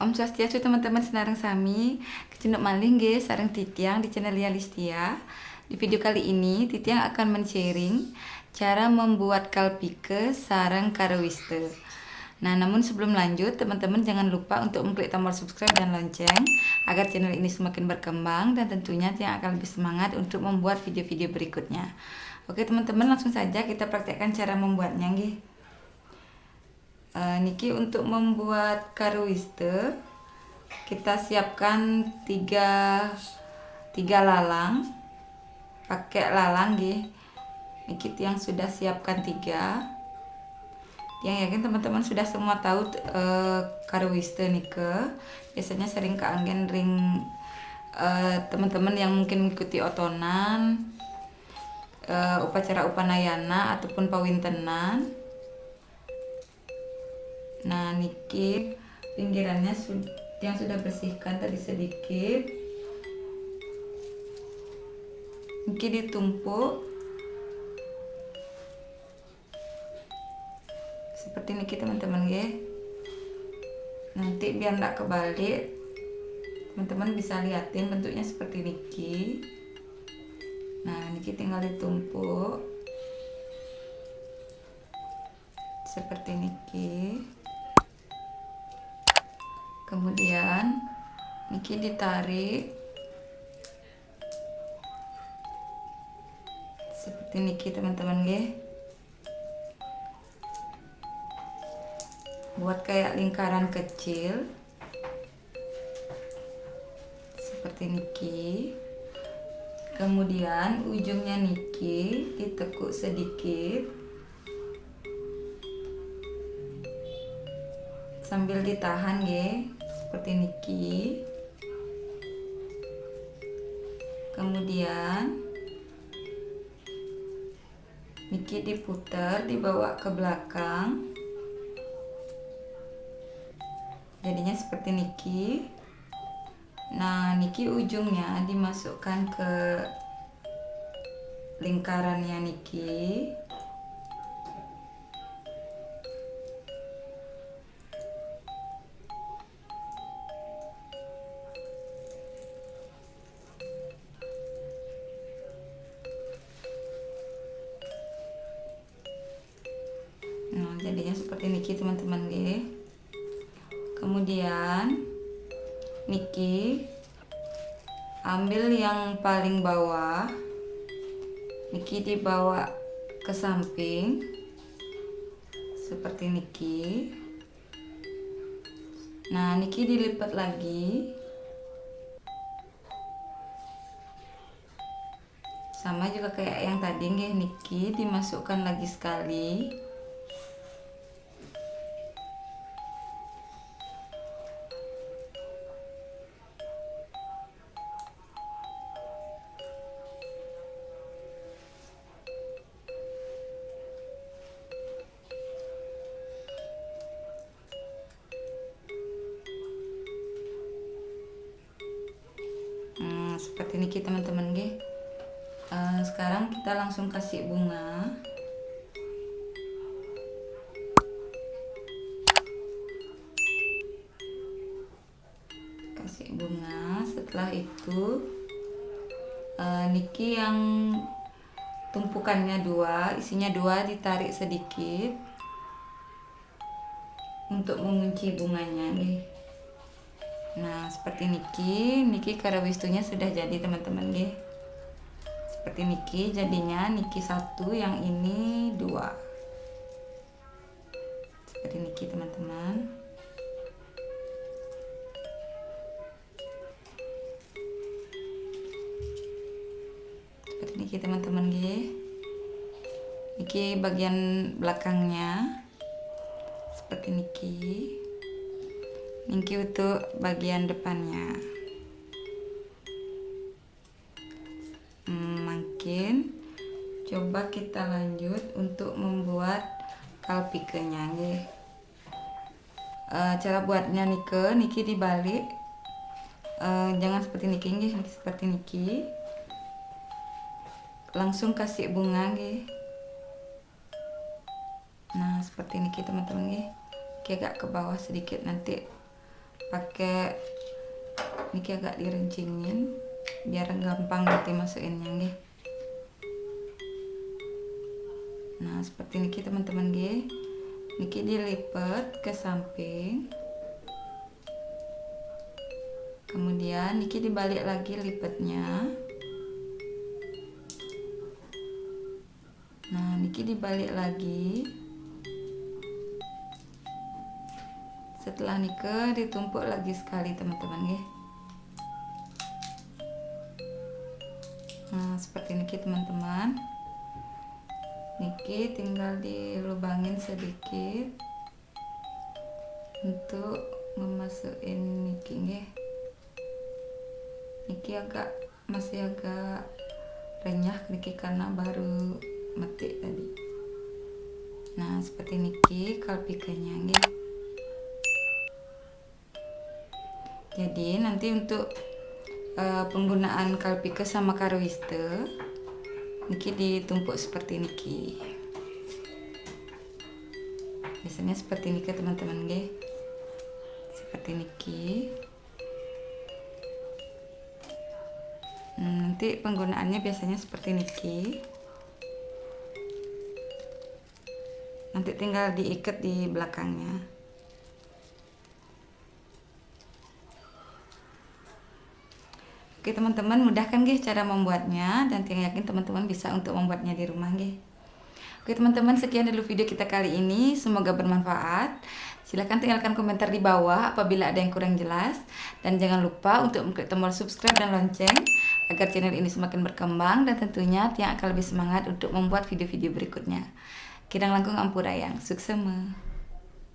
Om Swastiastu teman-teman senareng sami, kecunduk malih nggih sareng Titiang di channel Lia Listia. Di video kali ini Titiang akan men-sharing cara membuat kalpike sareng karewiste. Nah, namun sebelum lanjut, teman-teman jangan lupa untuk mengklik tombol subscribe dan lonceng agar channel ini semakin berkembang dan tentunya Titiang akan lebih semangat untuk membuat video-video berikutnya. Oke, teman-teman, langsung saja kita praktekkan cara membuatnya nggih. Niki untuk membuat karewiste kita siapkan tiga lalang, pakai lalang nggih. Niki yang sudah siapkan 3. Yang yakin teman-teman sudah semua tahu karewiste nike biasanya sering keanggen ring teman-teman yang mungkin mengikuti otonan, upacara upanayana ataupun pawintenan. Nah, niki pinggirannya yang sudah bersihkan tadi sedikit. Niki ditumpuk seperti niki teman-teman ya. Nanti biar enggak kebalik, teman-teman bisa liatin bentuknya seperti niki. Nah, niki tinggal ditumpuk seperti niki. Kemudian niki ditarik seperti niki teman-teman nggih. Buat kayak lingkaran kecil seperti niki. Kemudian ujungnya niki ditekuk sedikit sambil ditahan nggih. Seperti niki. Kemudian niki diputar, dibawa ke belakang. Jadinya seperti niki. Nah, niki ujungnya dimasukkan ke lingkarannya niki. Nah, jadinya seperti niki teman-teman nggih. Kemudian niki ambil yang paling bawah, niki dibawa ke samping seperti niki. Nah, niki dilipat lagi sama juga kayak yang tadi nggih, niki dimasukkan lagi sekali. Seperti niki teman-teman nggih. Sekarang kita langsung kasih bunga. Kasih bunga. Setelah itu niki yang tumpukannya 2, isinya 2 ditarik sedikit untuk mengunci bunganya nggih. Nah, seperti niki karawistunya sudah jadi teman-teman nggih. Seperti niki jadinya, niki 1, yang ini 2. Seperti niki teman-teman. Seperti niki teman-teman nggih. Niki bagian belakangnya seperti niki. Niki untuk bagian depannya. Makin coba kita lanjut untuk membuat kalpikenya nggih. Cara buatnya niki dibalik. Jangan seperti niki nggih, seperti niki. Langsung kasih bunga nggih. Nah, seperti niki teman-teman nggih. Agak ke bawah sedikit, nanti pakai niki agak direncingin biar gampang nanti masukinnya nggih. Nah seperti niki teman-teman nggih. Niki dilipat ke samping, kemudian niki dibalik lagi lipatnya. Nah niki dibalik lagi. Setelah nike ditumpuk lagi sekali teman-teman nggih. Nah seperti niki teman-teman, niki tinggal dilubangin sedikit untuk memasukin niki nggih. Niki masih agak renyah niki karena baru metik tadi. Nah seperti niki kalpikenya nggih. Jadi nanti untuk penggunaan kalpike sama karoiste niki ditumpuk seperti niki. Biasanya seperti niki teman-teman nggih. Seperti niki. Nanti penggunaannya biasanya seperti niki. Nanti tinggal diikat di belakangnya. Oke teman-teman, mudah kan nggih cara membuatnya, dan saya yakin teman-teman bisa untuk membuatnya di rumah nggih. Oke teman-teman, sekian dulu video kita kali ini, semoga bermanfaat. Silahkan tinggalkan komentar di bawah apabila ada yang kurang jelas, dan jangan lupa untuk mengklik tombol subscribe dan lonceng agar channel ini semakin berkembang, dan tentunya Tiang akan lebih semangat untuk membuat video-video berikutnya. Kidang langkung ampurayang, suksema.